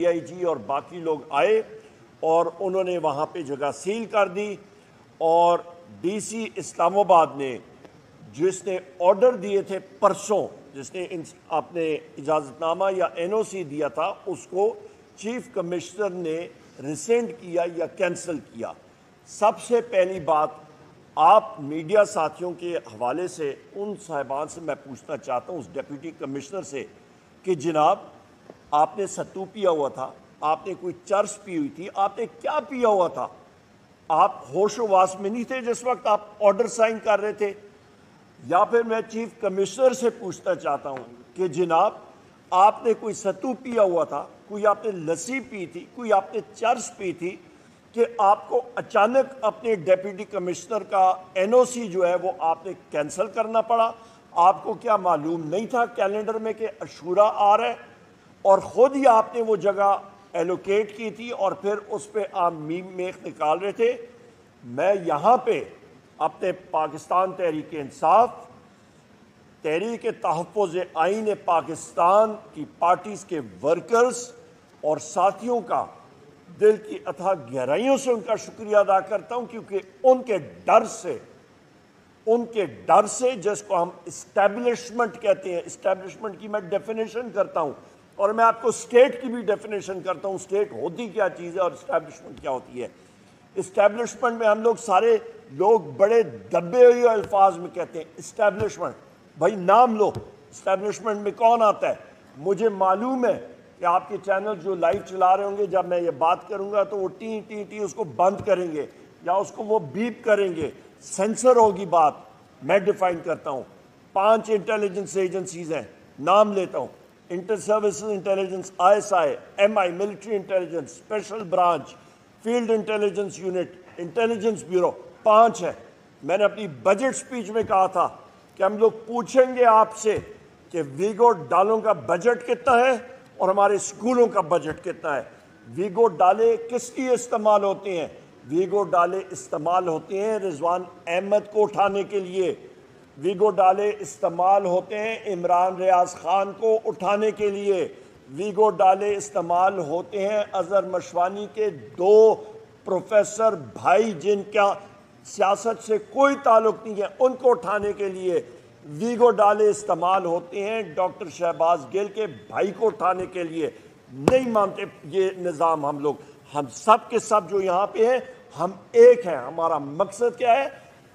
DIG اور باقی لوگ آئے اور انہوں نے وہاں پہ جگہ سیل کر دی، اور DC اسلام آباد نے جس نے آرڈر دیے تھے پرسوں، جس نے آپ نے اجازت نامہ یا NOC دیا تھا، اس کو چیف کمشنر نے ریسینڈ کیا یا کینسل کیا۔ سب سے پہلی بات، آپ میڈیا ساتھیوں کے حوالے سے ان صاحبان سے میں پوچھنا چاہتا ہوں، اس ڈیپٹی کمشنر سے، کہ جناب آپ نے ستو پیا ہوا تھا، آپ نے کوئی چرس پی ہوئی تھی، آپ نے کیا پیا ہوا تھا؟ آپ ہوش و واس میں نہیں تھے جس وقت آپ آرڈر سائن کر رہے تھے؟ یا پھر میں چیف کمشنر سے پوچھنا چاہتا ہوں کہ جناب آپ نے کوئی ستو پیا ہوا تھا، کوئی آپ نے لسی پی تھی، کوئی آپ نے چرس پی تھی کہ آپ کو اچانک اپنے ڈیپٹی کمشنر کا NOC جو ہے وہ آپ نے کینسل کرنا پڑا؟ آپ کو کیا معلوم نہیں تھا کیلنڈر میں کہ عاشورہ آ رہا ہے؟ اور خود ہی آپ نے وہ جگہ ایلوکیٹ کی تھی اور پھر اس پہ آپ میم میخ نکال رہے تھے۔ میں یہاں پہ اپنے پاکستان تحریک انصاف، تحریک تحفظ آئین پاکستان کی پارٹیز کے ورکرز اور ساتھیوں کا دل کی اتھا گہرائیوں سے ان کا شکریہ ادا کرتا ہوں، کیونکہ ان کے ڈر سے جس کو ہم اسٹیبلشمنٹ کہتے ہیں، اسٹیبلشمنٹ کی میں ڈیفینیشن کرتا ہوں، اور میں آپ کو اسٹیٹ کی بھی ڈیفینیشن کرتا ہوں، اسٹیٹ ہوتی کیا چیز ہے اور اسٹیبلشمنٹ کیا ہوتی ہے۔ اسٹیبلشمنٹ میں ہم لوگ سارے لوگ بڑے دبے ہوئے الفاظ میں کہتے ہیں اسٹیبلشمنٹ، بھائی نام لو، اسٹیبلشمنٹ میں کون آتا ہے؟ مجھے معلوم ہے کہ آپ کے چینل جو لائیو چلا رہے ہوں گے، جب میں یہ بات کروں گا تو وہ ٹی ٹی ٹی اس کو بند کریں گے یا اس کو وہ بیپ کریں گے، سینسر ہوگی بات۔ میں ڈیفائن کرتا ہوں، 5 انٹیلیجنس ایجنسیز ہیں، نام لیتا ہوں: Inter Services Intelligence, ISI، MI Military Intelligence, Special Branch, Field Intelligence Unit, Intelligence Bureau, 5 ہے۔ میں نے اپنی بجٹ سپیچ میں کہا تھا کہ ہم لوگ پوچھیں گے آپ سے کہ ویگو ڈالوں کا بجٹ کتنا ہے اور ہمارے اسکولوں کا بجٹ کتنا ہے۔ ویگو ڈالے کس لیے استعمال ہوتے ہیں؟ ویگو ڈالے استعمال ہوتے ہیں رضوان احمد کو اٹھانے کے لیے، ویگو ڈالے استعمال ہوتے ہیں عمران ریاض خان کو اٹھانے کے لیے، ویگو ڈالے استعمال ہوتے ہیں اظہر مشوانی کے 2 پروفیسر بھائی جن کا سیاست سے کوئی تعلق نہیں ہے، ان کو اٹھانے کے لیے، ویگو ڈالے استعمال ہوتے ہیں ڈاکٹر شہباز گل کے بھائی کو اٹھانے کے لیے۔ نہیں مانتے یہ نظام ہم سب کے سب جو یہاں پہ ہیں، ہم ایک ہیں۔ ہمارا مقصد کیا ہے؟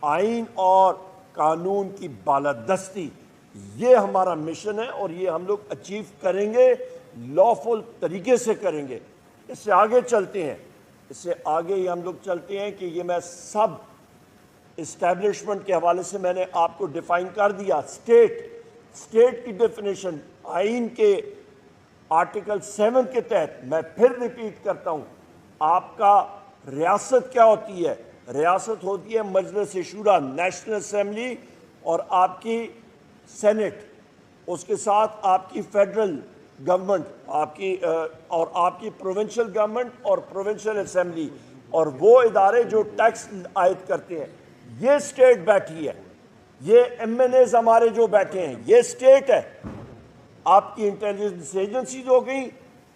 آئین اور قانون کی بالادستی، یہ ہمارا مشن ہے اور یہ ہم لوگ اچیو کریں گے، لافل طریقے سے کریں گے۔ اس سے آگے چلتے ہیں، اس سے آگے ہی ہم لوگ چلتے ہیں کہ یہ میں سب اسٹیبلشمنٹ کے حوالے سے میں نے آپ کو ڈیفائن کر دیا۔ اسٹیٹ کی ڈیفینیشن آئین کے آرٹیکل 7 کے تحت میں پھر ریپیٹ کرتا ہوں، آپ کا ریاست کیا ہوتی ہے؟ ریاست ہوتی ہے مجلس شورا، نیشنل اسمبلی، اور آپ کی سینٹ، اس کے ساتھ آپ کی فیڈرل گورنمنٹ، اور آپ کی پروونشل گورنمنٹ اور پروونشل اسمبلی، اور وہ ادارے جو ٹیکس عائد کرتے ہیں۔ یہ اسٹیٹ بیٹھی ہے، یہ MNAs ہمارے جو بیٹھے ہیں، یہ اسٹیٹ ہے۔ آپ کی انٹیلیجنس ایجنسیز ہو گئی،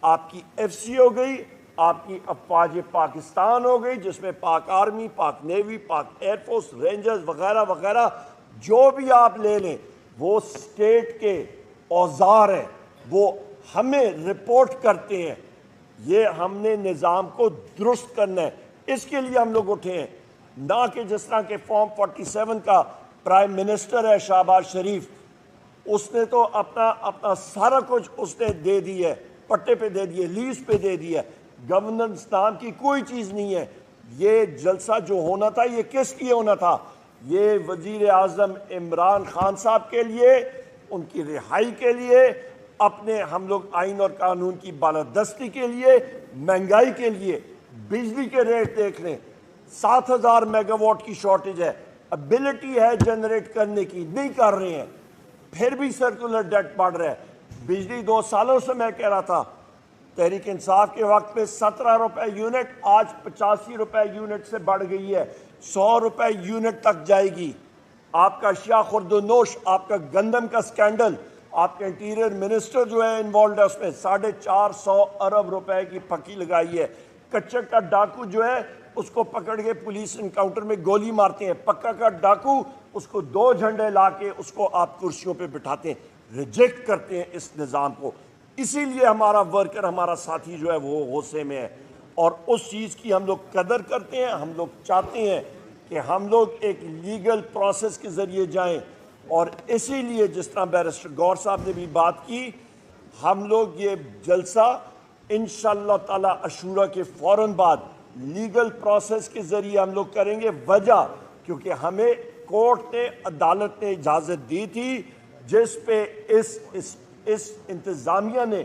آپ کی FC ہو گئی، آپ کی افواج پاکستان ہو گئی، جس میں پاک آرمی، پاک نیوی، پاک ایئر فورس، رینجرز وغیرہ وغیرہ، جو بھی آپ لے لیں، وہ اسٹیٹ کے اوزار ہیں، وہ ہمیں رپورٹ کرتے ہیں۔ یہ ہم نے نظام کو درست کرنا ہے، اس کے لیے ہم لوگ اٹھے ہیں، نہ کہ جس طرح کے فارم 47 کا پرائم منسٹر ہے شہباز شریف، اس نے تو اپنا سارا کچھ اس نے دے دی ہے، پٹے پہ دے دیے، لیز پہ دے دی ہے۔ گورننس نام کی کوئی چیز نہیں ہے۔ یہ جلسہ جو ہونا تھا یہ کس لیے ہونا تھا؟ یہ وزیر اعظم عمران خان صاحب کے لیے، ان کی رہائی کے لیے، اپنے ہم لوگ آئین اور قانون کی بالادستی کے لیے، مہنگائی کے لیے۔ بجلی کے ریٹ دیکھ لیں، 7000 میگا واٹ کی شارٹیج ہے، ابیلٹی ہے جنریٹ کرنے کی، نہیں کر رہے ہیں، پھر بھی سرکولر ڈیٹ بڑھ رہا ہے۔ بجلی 2 سالوں سے میں کہہ رہا تھا، تحریک انصاف کے وقت میں 17 روپے یونٹ، آج 85 روپے یونٹ سے بڑھ گئی ہے، 100 روپے یونٹ تک جائے گی۔ آپ کا اشیاء خورد و نوش، آپ کا گندم کا سکینڈل آپ کے انٹیریئر منسٹر جو ہے انوالوڈ ہے اس میں 450 ارب روپے کی پھکی لگائی ہے. کچے کا ڈاکو جو ہے اس کو پکڑ کے پولیس انکاؤنٹر میں گولی مارتے ہیں. پکا کا ڈاکو اس کو 2 جھنڈے لا کے اس کو آپ کرسیوں پہ بٹھاتے ہیں. ریجیکٹ کرتے ہیں اس نظام کو. اسی لیے ہمارا ورکر ہمارا ساتھی جو ہے وہ غصے میں ہے اور اس چیز کی ہم لوگ قدر کرتے ہیں. ہم لوگ چاہتے ہیں کہ ہم لوگ ایک لیگل پروسیس کے ذریعے جائیں اور اسی لیے جس طرح بیرسٹر گور صاحب نے بھی بات کی, ہم لوگ یہ جلسہ انشاءاللہ تعالی عاشورہ کے فوراً بعد لیگل پروسیس کے ذریعے ہم لوگ کریں گے. وجہ کیونکہ ہمیں کورٹ نے عدالت نے اجازت دی تھی جس پہ اس انتظامیہ نے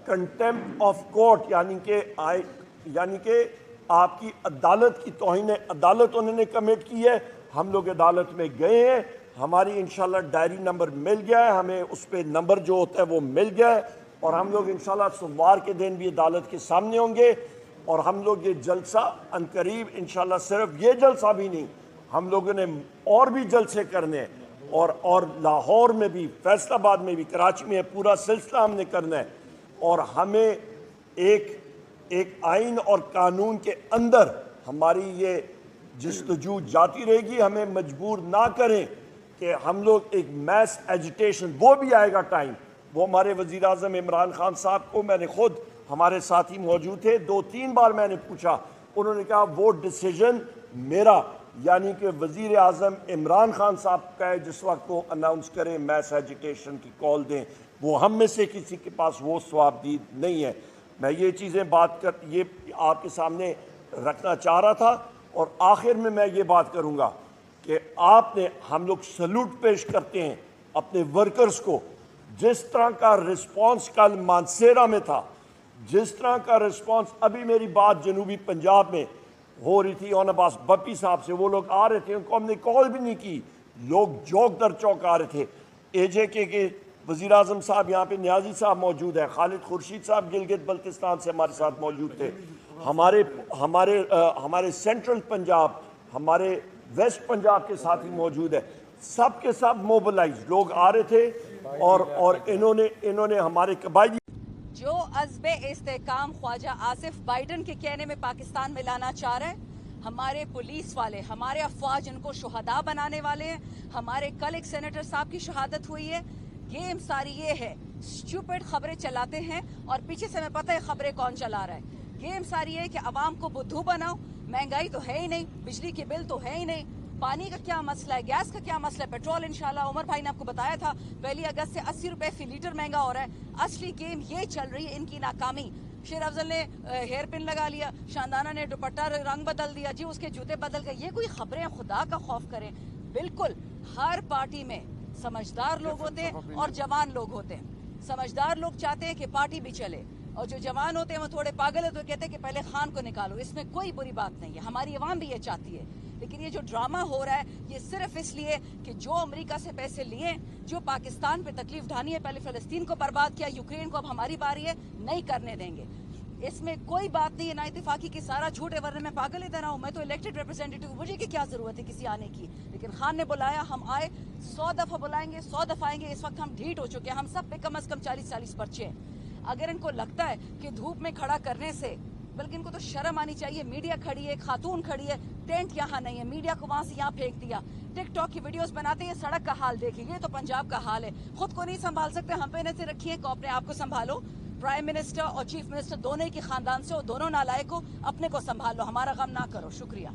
کنٹیمپٹ آف کورٹ یعنی کہ آپ کی عدالت کی توہین عدالت انہوں نے کمٹ کی ہے. ہم لوگ عدالت میں گئے ہیں, ہماری انشاءاللہ ڈائری نمبر مل گیا ہے, ہمیں اس پہ نمبر جو ہوتا ہے وہ مل گیا ہے اور ہم لوگ انشاءاللہ سوموار کے دن بھی عدالت کے سامنے ہوں گے اور ہم لوگ یہ جلسہ عنقریب انشاءاللہ صرف یہ جلسہ بھی نہیں, ہم لوگوں نے اور بھی جلسے کرنے ہیں اور لاہور میں بھی, فیصل آباد میں بھی, کراچی میں پورا سلسلہ ہم نے کرنا ہے. اور ہمیں ایک آئین اور قانون کے اندر ہماری یہ جستجو جاتی رہے گی. ہمیں مجبور نہ کریں کہ ہم لوگ ایک میس ایجیٹیشن, وہ بھی آئے گا ٹائم. وہ ہمارے وزیر اعظم عمران خان صاحب کو میں نے خود, ہمارے ساتھی موجود تھے, 2-3 بار میں نے پوچھا, انہوں نے کہا وہ ڈیسیجن میرا یعنی کہ وزیر اعظم عمران خان صاحب کا ہے, جس وقت وہ اناؤنس کریں میس ایجیٹیشن کی کال دیں. وہ ہم میں سے کسی کے پاس وہ ثوابدید نہیں ہے. میں یہ چیزیں یہ آپ کے سامنے رکھنا چاہ رہا تھا اور آخر میں یہ بات کروں گا کہ ہم لوگ سلوٹ پیش کرتے ہیں اپنے ورکرز کو. جس طرح کا رسپانس کل مانسیرا میں تھا, جس طرح کا رسپانس, ابھی میری بات جنوبی پنجاب میں ہو رہی تھی آن عباس بپی صاحب سے, وہ لوگ آ رہے تھے, ان کو ہم نے کال بھی نہیں کی, لوگ چوک در چوک آ رہے تھے. اے جے کے وزیر اعظم صاحب یہاں پہ نیازی صاحب موجود ہے, خالد خورشید صاحب گلگت بلتستان سے ہمارے ساتھ موجود تھے, ہمارے سینٹرل پنجاب, ہمارے ویسٹ پنجاب کے ساتھی موجود ہے. سب کے سب موبلائز لوگ آ رہے تھے اور انہوں نے ہمارے قبائلی جو عزم استحکام خواجہ آصف بائیڈن کے کہنے میں پاکستان میں لانا چاہ رہے ہیں. ہمارے پولیس والے, ہمارے افواج ان کو شہداء بنانے والے ہیں. ہمارے کل ایک سینیٹر صاحب کی شہادت ہوئی ہے. گیم ساری یہ ہے, اسٹوپڈ خبریں چلاتے ہیں اور پیچھے سے ہمیں پتہ ہے خبریں کون چلا رہا ہے. گیم ساری یہ ہے کہ عوام کو بدھو بناؤ. مہنگائی تو ہے ہی نہیں, بجلی کے بل تو ہے ہی نہیں, پانی کا کیا مسئلہ ہے, گیس کا کیا مسئلہ ہے, پیٹرول انشاءاللہ عمر بھائی نے آپ کو بتایا تھا 1 اگست سے 80 روپے فی لیٹر مہنگا ہو رہا ہے. اصلی گیم یہ چل رہی ہے ان کی ناکامی. شیر افضل نے ہیئر پن لگا لیا, شاندانہ نے دوپٹہ رنگ بدل دیا, جی اس کے جوتے بدل گئے. یہ کوئی خبریں, خدا کا خوف کریں. بالکل ہر پارٹی میں سمجھدار لوگ ہوتے ہیں اور جوان لوگ ہوتے ہیں. سمجھدار لوگ چاہتے ہیں کہ پارٹی بھی چلے اور جو جوان ہوتے ہیں وہ تھوڑے پاگل ہیں تو کہتے ہیں کہ پہلے خان کو نکالو. اس میں کوئی بری بات نہیں ہے, ہماری عوام بھی یہ چاہتی ہے. لیکن یہ جو ڈرامہ ہو رہا ہے یہ صرف اس لیے کہ جو امریکہ سے پیسے لیے, جو پاکستان پہ تکلیف ڈھانی ہے, پہلے فلسطین کو برباد کیا, یوکرین کو, اب ہماری باری ہے, نہیں کرنے دیں گے. اس میں کوئی بات نہیں ہے نا اتفاقی کی سارا جھوٹ ہے, ورنہ میں پاگل ادھر آؤں, میں تو الیکٹڈ ریپرزینٹیٹیو ہوں, مجھے کیا ضرورت ہے کسی آنے کی. لیکن خان نے بلایا, ہم آئے, 100 دفعہ بلائیں گے, 100 دفعہ آئیں گے. اس وقت ہم ڈھیٹ ہو چکے ہیں, ہم سب پہ کم از کم 40 پرچے ہیں. اگر ان کو لگتا ہے کہ دھوپ میں کھڑا کرنے سے, بلکہ ان کو تو شرم آنی چاہیے. میڈیا کھڑی ہے, خاتون کھڑی ہے, ٹینٹ یہاں نہیں ہے, میڈیا کو وہاں سے یہاں پھینک دیا. ٹک ٹاک کی ویڈیوز بناتے ہیں, سڑک کا حال دیکھیں, یہ تو پنجاب کا حال ہے. خود کو نہیں سنبھال سکتے, ہم پہ نظر رکھیے کہ اپنے آپ کو سنبھالو. پرائم منسٹر اور چیف منسٹر دونوں ہی کے خاندان سے, اور دونوں نالائق ہو, اپنے کو سنبھال لو, ہمارا غم نہ کرو. شکریہ.